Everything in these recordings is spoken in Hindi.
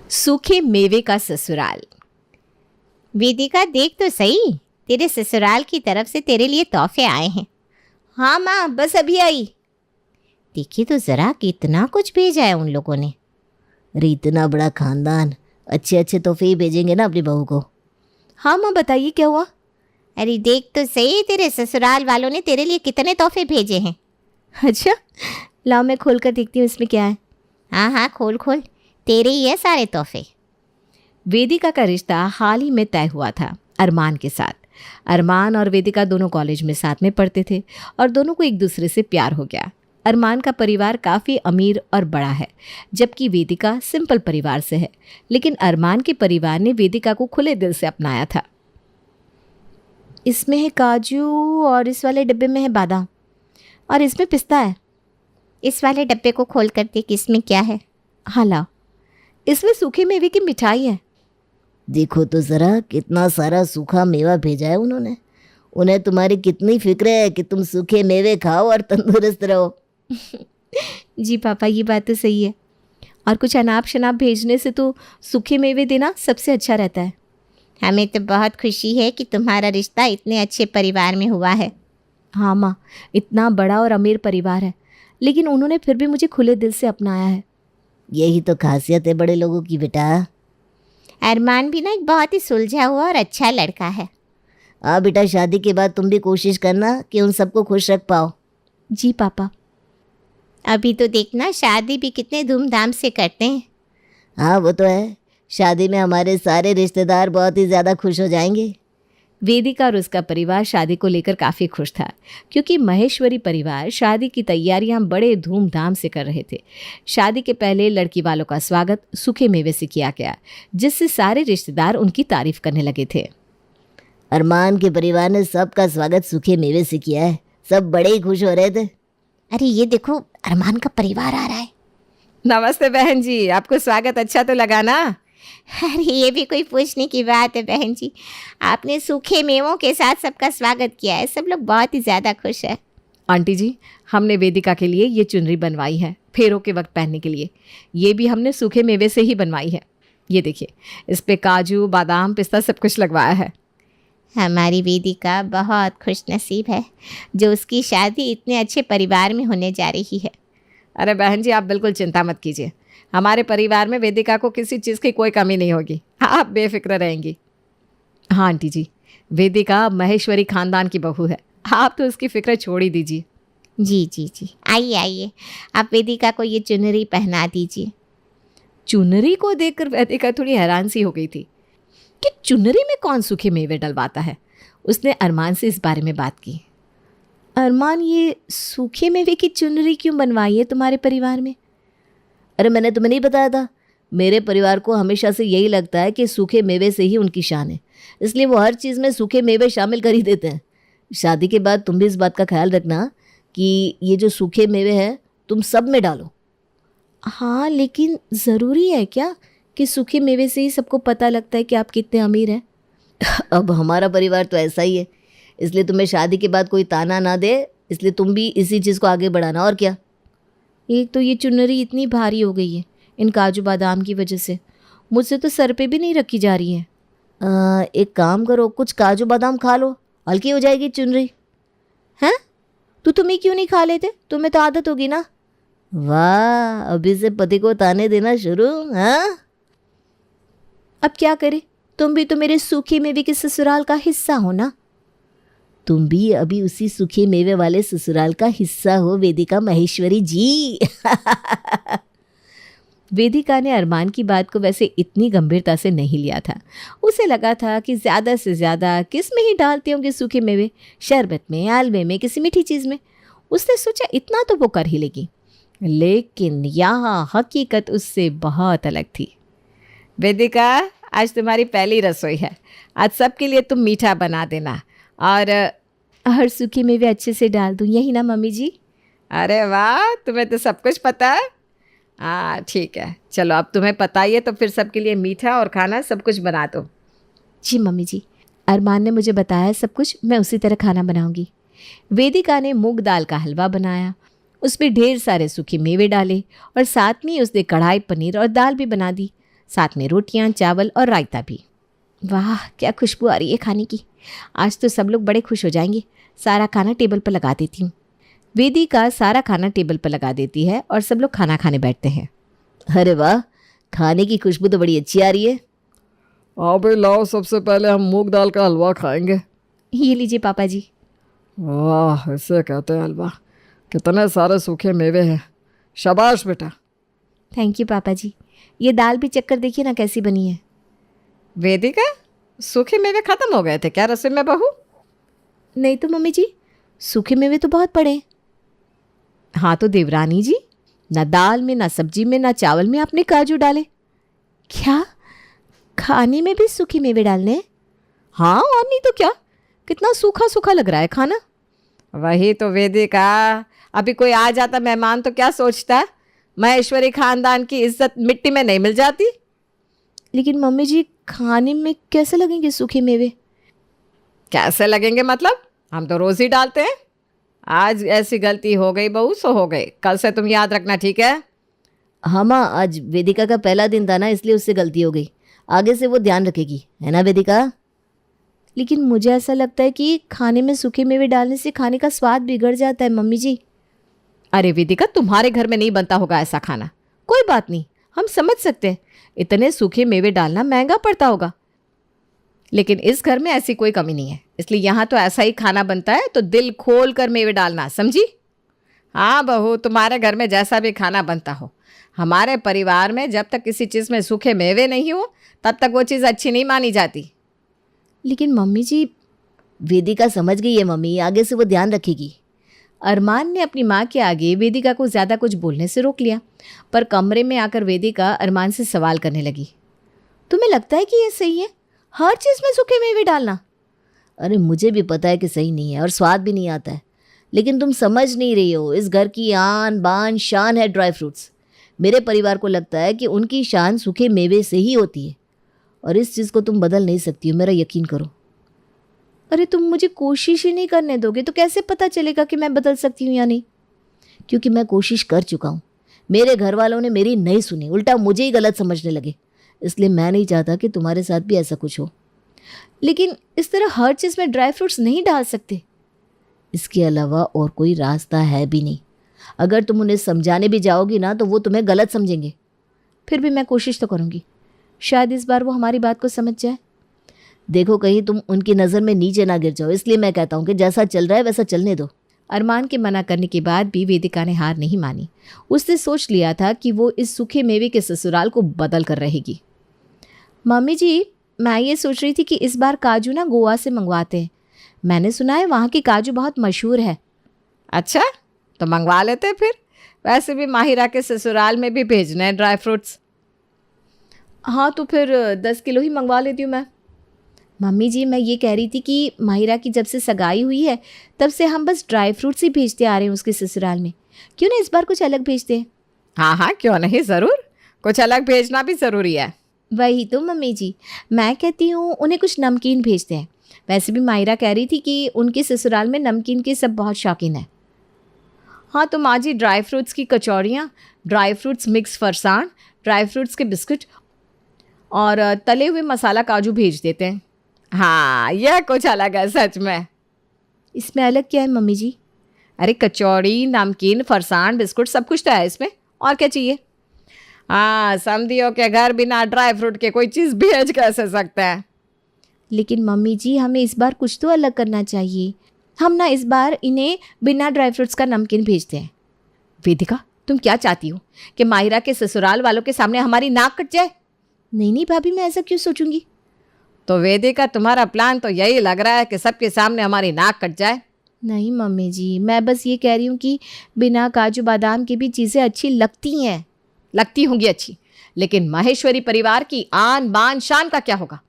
सूखे मेवे का ससुराल। वेदिका देख तो सही, तेरे ससुराल की तरफ से तेरे लिए तोहफे आए हैं। हाँ माँ, बस अभी आई। देखिए तो ज़रा कितना कुछ भेजा है उन लोगों ने। अरे इतना बड़ा खानदान, अच्छे अच्छे तोहफे ही भेजेंगे ना अपनी बहू को। हाँ माँ, बताइए क्या हुआ। अरे देख तो सही, तेरे ससुराल वालों ने तेरे लिए कितने तोहफे भेजे हैं। अच्छा, लाओ मैं खोल कर देखती हूँ इसमें क्या है। हाँ हाँ, खोल खोल, तेरे ही है सारे तोहफे। वेदिका का रिश्ता हाल ही में तय हुआ था अरमान के साथ। अरमान और वेदिका दोनों कॉलेज में साथ में पढ़ते थे और दोनों को एक दूसरे से प्यार हो गया। अरमान का परिवार काफ़ी अमीर और बड़ा है, जबकि वेदिका सिंपल परिवार से है। लेकिन अरमान के परिवार ने वेदिका को खुले दिल से अपनाया था। इसमें है काजू और इस वाले डिब्बे में है बादाम और इसमें पिस्ता है। इस वाले डब्बे को खोल कर देख, इसमें क्या है। हाँ लाओ, इसमें सूखे मेवे की मिठाई है। देखो तो ज़रा कितना सारा सूखा मेवा भेजा है उन्होंने। उन्हें तुम्हारी कितनी फिक्र है कि तुम सूखे मेवे खाओ और तंदुरुस्त रहो। जी पापा, ये बात तो सही है। और कुछ अनाप शनाप भेजने से तो सूखे मेवे देना सबसे अच्छा रहता है। हमें तो बहुत खुशी है कि तुम्हारा रिश्ता इतने अच्छे परिवार में हुआ है। हाँ माँ, इतना बड़ा और अमीर परिवार है, लेकिन उन्होंने फिर भी मुझे खुले दिल से अपनाया है। यही तो खासियत है बड़े लोगों की बेटा। अरमान भी ना एक बहुत ही सुलझा हुआ और अच्छा लड़का है। हाँ बेटा, शादी के बाद तुम भी कोशिश करना कि उन सबको खुश रख पाओ। जी पापा। अभी तो देखना, शादी भी कितने धूमधाम से करते हैं। हाँ वो तो है, शादी में हमारे सारे रिश्तेदार बहुत ही ज़्यादा खुश हो जाएंगे। वेदिका और उसका परिवार शादी को लेकर काफ़ी खुश था, क्योंकि महेश्वरी परिवार शादी की तैयारियां बड़े धूमधाम से कर रहे थे। शादी के पहले लड़की वालों का स्वागत सूखे मेवे से किया गया, जिससे सारे रिश्तेदार उनकी तारीफ करने लगे थे। अरमान के परिवार ने सबका स्वागत सूखे मेवे से किया है, सब बड़े ही खुश हो रहे थे। अरे ये देखो, अरमान का परिवार आ रहा है। नमस्ते बहन जी, आपको स्वागत अच्छा तो लगा ना? अरे ये भी कोई पूछने की बात है बहन जी, आपने सूखे मेवों के साथ सबका स्वागत किया है, सब लोग बहुत ही ज़्यादा खुश है। आंटी जी, हमने वेदिका के लिए ये चुनरी बनवाई है फेरों के वक्त पहनने के लिए। ये भी हमने सूखे मेवे से ही बनवाई है। ये देखिए, इस पे काजू बादाम पिस्ता सब कुछ लगवाया है। हमारी वेदिका बहुत खुश नसीब है जो उसकी शादी इतने अच्छे परिवार में होने जा रही है। अरे बहन जी, आप बिल्कुल चिंता मत कीजिए, हमारे परिवार में वेदिका को किसी चीज़ की कोई कमी नहीं होगी, आप बेफिक्र रहेंगी। हाँ आंटी जी, वेदिका महेश्वरी खानदान की बहू है, आप तो उसकी फिक्र छोड़ ही दीजिए। जी जी जी, आइए आइए, आप वेदिका को ये चुनरी पहना दीजिए। चुनरी को देखकर वेदिका थोड़ी हैरान सी हो गई थी कि चुनरी में कौन सूखे मेवे डलवाता है। उसने अरमान से इस बारे में बात की। अरमान, ये सूखे मेवे की चुनरी क्यों बनवाई है तुम्हारे परिवार में? अरे मैंने तुम्हें नहीं बताया था, मेरे परिवार को हमेशा से यही लगता है कि सूखे मेवे से ही उनकी शान है, इसलिए वो हर चीज़ में सूखे मेवे शामिल कर ही देते हैं। शादी के बाद तुम भी इस बात का ख्याल रखना कि ये जो सूखे मेवे हैं तुम सब में डालो। हाँ, लेकिन ज़रूरी है क्या कि सूखे मेवे से ही सबको पता लगता है कि आप कितने अमीर हैं? अब हमारा परिवार तो ऐसा ही है, इसलिए तुम्हें शादी के बाद कोई ताना ना दे, इसलिए तुम भी इसी चीज़ को आगे बढ़ाना। और क्या। एक तो ये चुनरी इतनी भारी हो गई है इन काजू बादाम की वजह से, मुझसे तो सर पे भी नहीं रखी जा रही है। एक काम करो, कुछ काजू बादाम खा लो, हल्की हो जाएगी चुनरी। हैं? तो तुम ही क्यों नहीं खा लेते? तुम्हें तो आदत होगी ना। वाह, अभी से पति को ताने देना शुरू। हाँ, अब क्या करें, तुम भी तो मेरे सूखे मेवे के ससुराल का हिस्सा हो ना। तुम भी अभी उसी सूखे मेवे वाले ससुराल का हिस्सा हो वेदिका महेश्वरी जी। वेदिका ने अरमान की बात को वैसे इतनी गंभीरता से नहीं लिया था। उसे लगा था कि ज़्यादा से ज़्यादा किस में ही डालते होंगे सूखे मेवे, शरबत में, हलवे में, किसी मीठी चीज़ में। उसने सोचा इतना तो वो कर ही लेगी, लेकिन यहाँ हकीकत उससे बहुत अलग थी। वेदिका, आज तुम्हारी पहली रसोई है, आज सबके लिए तुम मीठा बना देना और हर सूखे मेवे अच्छे से डाल दूँ, यही ना मम्मी जी? अरे वाह, तुम्हें तो सब कुछ पता है। हाँ ठीक है, चलो अब तुम्हें पता ही है तो फिर सबके लिए मीठा और खाना सब कुछ बना दो। जी मम्मी जी, अरमान ने मुझे बताया सब कुछ, मैं उसी तरह खाना बनाऊंगी। वेदिका ने मूंग दाल का हलवा बनाया, उसमें ढेर सारे सूखे मेवे डाले और साथ में उसने कढ़ाई पनीर और दाल भी बना दी। साथ में रोटियां, चावल और रायता भी। वाह, क्या खुशबू आ रही है खाने की। आज तो सब लोग बड़े खुश हो जाएंगे। सारा खाना टेबल पर लगा देती हूँ। वेदिका सारा खाना टेबल पर लगा देती है और सब लोग खाना खाने बैठते हैं। अरे वाह, खाने की खुशबू तो बड़ी अच्छी आ रही है। आओ भाई लाओ, सबसे पहले हम मूंग दाल का हलवा खाएंगे। ये लीजिए पापा जी। वाह, ऐसे कहते हैं हलवा। कितने सारे सूखे मेवे हैं। शाबाश बेटा। थैंक यू पापा जी। ये दाल भी चक्कर देखिए ना कैसी बनी है। वेदिका, सूखे मेवे खत्म हो गए थे क्या रसोई में बहू? नहीं तो मम्मी जी, सूखे मेवे तो बहुत पड़े हैं। हाँ तो देवरानी जी, ना दाल में, ना सब्जी में, ना चावल में आपने काजू डाले। क्या खाने में भी सूखे मेवे डालने हैं? हाँ और नहीं तो क्या, कितना सूखा सूखा लग रहा है खाना। वही तो वेदिका, अभी कोई आ जाता मेहमान तो क्या सोचता है? महेश्वरी खानदान की इज्जत मिट्टी में नहीं मिल जाती। लेकिन मम्मी जी, खाने में कैसे लगेंगे सूखे मेवे? कैसे लगेंगे मतलब? हम तो रोज ही डालते हैं। आज ऐसी गलती हो गई बहू सो हो गई, कल से तुम याद रखना, ठीक है? हाँ माँ, आज वेदिका का पहला दिन था ना, इसलिए उससे गलती हो गई। आगे से वो ध्यान रखेगी, है ना वेदिका? लेकिन मुझे ऐसा लगता है कि खाने में सूखे मेवे डालने से खाने का स्वाद बिगड़ जाता है मम्मी जी। अरे वेदिका, तुम्हारे घर में नहीं बनता होगा ऐसा खाना। कोई बात नहीं, हम समझ सकते हैं, इतने सूखे मेवे डालना महंगा पड़ता होगा, लेकिन इस घर में ऐसी कोई कमी नहीं है, इसलिए यहाँ तो ऐसा ही खाना बनता है, तो दिल खोल कर मेवे डालना, समझी? हाँ बहू, तुम्हारे घर में जैसा भी खाना बनता हो, हमारे परिवार में जब तक किसी चीज़ में सूखे मेवे नहीं हो तब तक वो चीज़ अच्छी नहीं मानी जाती। लेकिन मम्मी जी, वेदिका समझ गई है मम्मी, आगे से वो ध्यान रखेगी। अरमान ने अपनी माँ के आगे वेदिका को ज़्यादा कुछ बोलने से रोक लिया, पर कमरे में आकर वेदिका अरमान से सवाल करने लगी। तुम्हें लगता है कि ये सही है, हर चीज़ में सूखे मेवे डालना? अरे मुझे भी पता है कि सही नहीं है और स्वाद भी नहीं आता है, लेकिन तुम समझ नहीं रही हो। इस घर की आन बान शान है ड्राई फ्रूट्स। मेरे परिवार को लगता है कि उनकी शान सूखे मेवे से ही होती है, और इस चीज़ को तुम बदल नहीं सकती हो, मेरा यकीन करो। अरे तुम मुझे कोशिश ही नहीं करने दोगे तो कैसे पता चलेगा कि मैं बदल सकती हूँ या नहीं? क्योंकि मैं कोशिश कर चुका हूँ। मेरे घर वालों ने मेरी नहीं सुनी, उल्टा मुझे ही गलत समझने लगे, इसलिए मैं नहीं चाहता कि तुम्हारे साथ भी ऐसा कुछ हो। लेकिन इस तरह हर चीज़ में ड्राई फ्रूट्स नहीं डाल सकते। इसके अलावा और कोई रास्ता है भी नहीं। अगर तुम उन्हें समझाने भी जाओगी ना तो वो तुम्हें गलत समझेंगे। फिर भी मैं कोशिश तो करूँगी, शायद इस बार वो हमारी बात को समझ जाए। देखो कहीं तुम उनकी नज़र में नीचे ना गिर जाओ, इसलिए मैं कहता हूँ कि जैसा चल रहा है वैसा चलने दो। अरमान के मना करने के बाद भी वेदिका ने हार नहीं मानी। उसने सोच लिया था कि वो इस सूखे मेवे के ससुराल को बदल कर रहेगी। मम्मी जी, मैं ये सोच रही थी कि इस बार काजू ना गोवा से मंगवाते हैं। मैंने सुना है वहाँ की काजू बहुत मशहूर है। अच्छा, तो मंगवा लेते फिर। वैसे भी माहिरा के ससुराल में भी भेजने हैं ड्राई फ्रूट्स। हाँ तो फिर 10 किलो ही मंगवा लेती हूँ मैं। मम्मी जी, मैं ये कह रही थी कि माहिरा की जब से सगाई हुई है तब से हम बस ड्राई फ्रूट्स ही भेजते आ रहे हैं उसके ससुराल में। क्यों ना इस बार कुछ अलग भेजते हैं? हाँ हाँ, क्यों नहीं, ज़रूर। कुछ अलग भेजना भी ज़रूरी है। वही तो मम्मी जी, मैं कहती हूँ उन्हें कुछ नमकीन भेजते हैं। वैसे भी माहिरा कह रही थी कि उनके ससुराल में नमकीन के सब बहुत शौकीन है। हाँ तो माँ जी, ड्राई फ्रूट्स की कचौड़ियाँ, dry fruits mix farsan, dry fruits के बिस्किट और तले हुए मसाला काजू भेज देते हैं। हाँ, यह कुछ अलग है सच में। इसमें अलग क्या है मम्मी जी? अरे कचौड़ी, नमकीन, फरसान, बिस्कुट सब कुछ तो है इसमें, और क्या चाहिए? हाँ, समझियो के घर बिना ड्राई फ्रूट के कोई चीज़ भेज कैसे सकते हैं? लेकिन मम्मी जी, हमें इस बार कुछ तो अलग करना चाहिए। हम ना इस बार इन्हें बिना ड्राई फ्रूट्स का नमकीन भेजते हैं। वेदिका, तुम क्या चाहती हो कि माहिरा के ससुराल वालों के सामने हमारी नाक कट जाए? नहीं नहीं भाभी, मैं ऐसा क्यों सोचूंगी? तो वेदिका, तुम्हारा प्लान तो यही लग रहा है कि सबके सामने हमारी नाक कट जाए। नहीं मम्मी जी, मैं बस ये कह रही हूँ कि बिना काजू बादाम की भी चीज़ें अच्छी लगती हैं। लगती होंगी अच्छी, लेकिन महेश्वरी परिवार की आन बान शान का क्या होगा?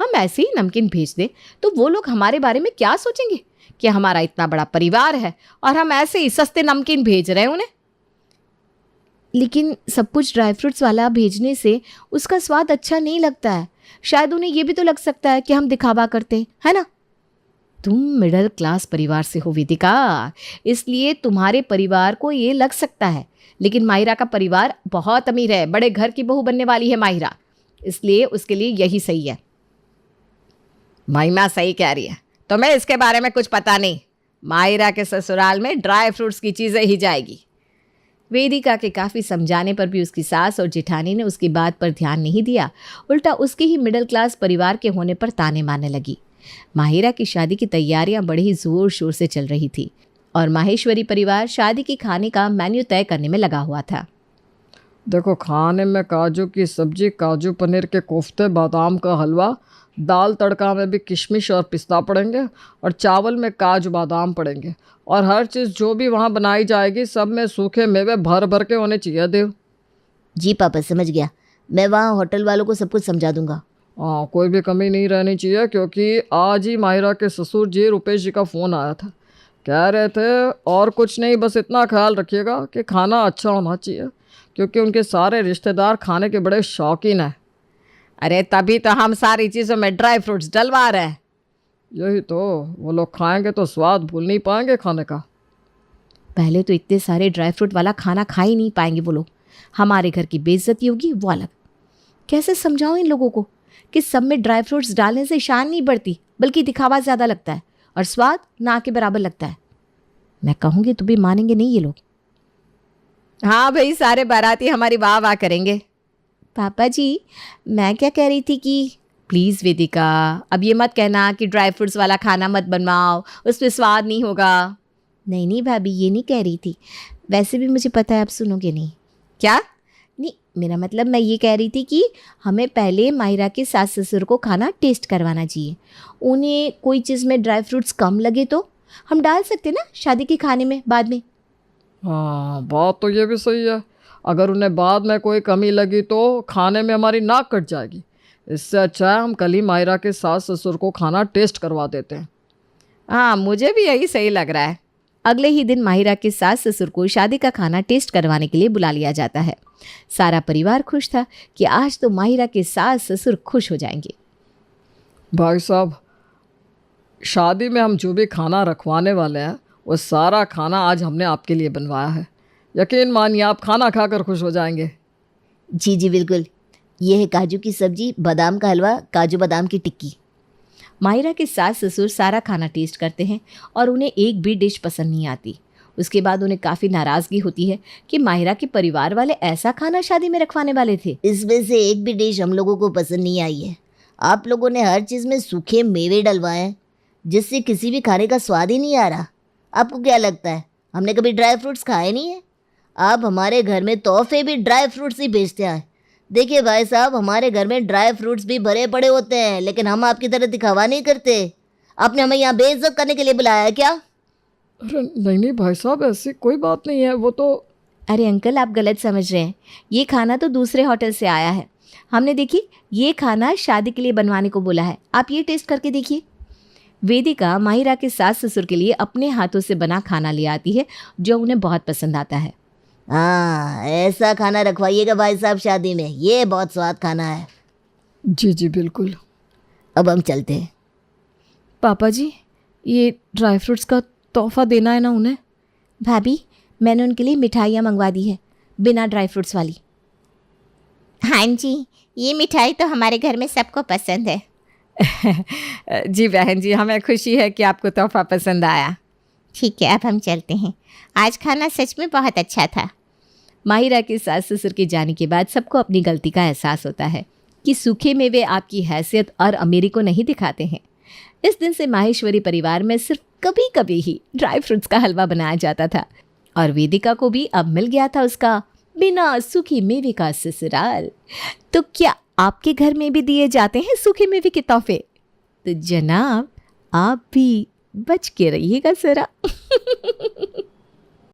हम ऐसे ही नमकीन भेज दें तो वो लोग हमारे बारे में क्या सोचेंगे कि हमारा इतना बड़ा परिवार है और हम ऐसे ही सस्ते नमकीन भेज रहे हैं उन्हें। लेकिन सब कुछ ड्राई फ्रूट्स वाला भेजने से उसका स्वाद अच्छा नहीं लगता है। शायद उन्हें ये भी तो लग सकता है कि हम दिखावा करते हैं, है ना? तुम मिडिल क्लास परिवार से हो वेदिका, इसलिए तुम्हारे परिवार को ये लग सकता है, लेकिन माहिरा का परिवार बहुत अमीर है, बड़े घर की बहू बनने वाली है माहिरा। इसलिए उसके लिए यही सही है। महिमा सही कह रही है, तुम्हें इसके बारे में कुछ पता नहीं। माहिरा के ससुराल में ड्राई फ्रूट्स की चीज़ें ही जाएगी। वेदिका के काफ़ी समझाने पर भी उसकी सास और जेठानी ने उसकी बात पर ध्यान नहीं दिया, उल्टा उसके ही मिडिल क्लास परिवार के होने पर ताने मारने लगी। माहिरा की शादी की तैयारियां बड़े ही ज़ोर शोर से चल रही थी और माहेश्वरी परिवार शादी के खाने का मेन्यू तय करने में लगा हुआ था। देखो, खाने में काजू की सब्जी, काजू पनीर के कोफ्ते, बादाम का हलवा, दाल तड़का में भी किशमिश और पिस्ता पड़ेंगे और चावल में काजू बादाम पड़ेंगे और हर चीज़ जो भी वहाँ बनाई जाएगी सब में सूखे मेवे भर भर के होने चाहिए देव। जी पापा, समझ गया। मैं वहाँ होटल वालों को सब कुछ समझा दूंगा। हाँ, कोई भी कमी नहीं रहनी चाहिए, क्योंकि आज ही माहिरा के ससुर जी रुपेश जी का फ़ोन आया था। कह रहे थे और कुछ नहीं, बस इतना ख्याल रखिएगा कि खाना अच्छा होना चाहिए, क्योंकि उनके सारे रिश्तेदार खाने के बड़े शौकीन हैं। अरे तभी तो हम सारी चीज़ों में ड्राई फ्रूट्स डलवा रहे हैं। यही तो, वो लोग खाएंगे तो स्वाद भूल नहीं पाएंगे खाने का। पहले तो इतने सारे ड्राई फ्रूट वाला खाना खा ही नहीं पाएंगे वो लोग। हमारे घर की बेइज्जती होगी वो अलग। कैसे समझाऊं इन लोगों को कि सब में ड्राई फ्रूट्स डालने से शान नहीं बढ़ती, बल्कि दिखावा ज़्यादा लगता है और स्वाद ना के बराबर लगता है। मैं कहूँगी तो भी मानेंगे नहीं ये लोग। हाँ भाई, सारे बाराती हमारी वाह वाह करेंगे। पापा जी, मैं क्या कह रही थी कि प्लीज़ वेदिका, अब ये मत कहना कि ड्राई फ्रूट्स वाला खाना मत बनवाओ, उसमें स्वाद नहीं होगा। नहीं नहीं भाभी, ये नहीं कह रही थी। वैसे भी मुझे पता है आप सुनोगे नहीं। क्या? नहीं, मेरा मतलब मैं ये कह रही थी कि हमें पहले माहिरा के सास ससुर को खाना टेस्ट करवाना चाहिए। उन्हें कोई चीज़ में ड्राई फ्रूट्स कम लगे तो हम डाल सकते ना शादी के खाने में बाद में। हाँ, बात तो ये भी सही है। अगर उन्हें बाद में कोई कमी लगी तो खाने में हमारी नाक कट जाएगी। इससे अच्छा है हम कल ही माहिरा के सास ससुर को खाना टेस्ट करवा देते हैं। हाँ, मुझे भी यही सही लग रहा है। अगले ही दिन माहिरा के सास ससुर को शादी का खाना टेस्ट करवाने के लिए बुला लिया जाता है। सारा परिवार खुश था कि आज तो माहिरा के सास ससुर खुश हो जाएंगे। भाई साहब, शादी में हम जो भी खाना रखवाने वाले हैं वो सारा खाना आज हमने आपके लिए बनवाया है। यकीन मानिए, आप खाना खाकर खुश हो जाएंगे। जी जी बिल्कुल। ये है काजू की सब्जी, बादाम का हलवा, काजू बादाम की टिक्की। माहिरा के सास ससुर सारा खाना टेस्ट करते हैं और उन्हें एक भी डिश पसंद नहीं आती। उसके बाद उन्हें काफ़ी नाराज़गी होती है कि माहिरा के परिवार वाले ऐसा खाना शादी में रखवाने वाले थे। इसमें से एक भी डिश हम लोगों को पसंद नहीं आई है। आप लोगों ने हर चीज़ में सूखे मेवे डलवाए हैं, जिससे किसी भी खाने का स्वाद ही नहीं आ रहा। आपको क्या लगता है हमने कभी ड्राई फ्रूट्स खाए नहीं है? आप हमारे घर में तोहफे भी ड्राई फ्रूट्स ही भेजते हैं। देखिए भाई साहब, हमारे घर में ड्राई फ्रूट्स भी भरे पड़े होते हैं, लेकिन हम आपकी तरह दिखावा नहीं करते। आपने हमें यहाँ बेइज्जत करने के लिए बुलाया है क्या? अरे नहीं नहीं भाई साहब, ऐसी कोई बात नहीं है। वो तो अरे अंकल, आप गलत समझ रहे हैं। ये खाना तो दूसरे होटल से आया है। हमने देखिए ये खाना शादी के लिए बनवाने को बोला है, आप ये टेस्ट करके देखिए। वेदिका माहिरा के सास ससुर के लिए अपने हाथों से बना खाना ले आती है जो उन्हें बहुत पसंद आता है। हाँ, ऐसा खाना रखवाइएगा भाई साहब शादी में, ये बहुत स्वाद खाना है। जी जी बिल्कुल। अब हम चलते हैं। पापा जी, ये ड्राई फ्रूट्स का तोहफा देना है ना उन्हें। भाभी, मैंने उनके लिए मिठाइयाँ मंगवा दी है, बिना ड्राई फ्रूट्स वाली। हाँ जी, ये मिठाई तो हमारे घर में सबको पसंद है। जी बहन जी, हमें खुशी है कि आपको तोहफा पसंद आया। ठीक है, अब हम चलते हैं। आज खाना सच में बहुत अच्छा था। माहिरा के सास ससुर के जाने के बाद सबको अपनी गलती का एहसास होता है कि सूखे मेवे आपकी हैसियत और अमीरी को नहीं दिखाते हैं। इस दिन से माहेश्वरी परिवार में सिर्फ कभी कभी ही ड्राई फ्रूट्स का हलवा बनाया जाता था और वेदिका को भी अब मिल गया था उसका बिना सूखे मेवे का ससुराल। तो क्या आपके घर में भी दिए जाते हैं सूखे मेवे के तोहफे? तो जनाब, आप भी बच के रहिएगा जरा।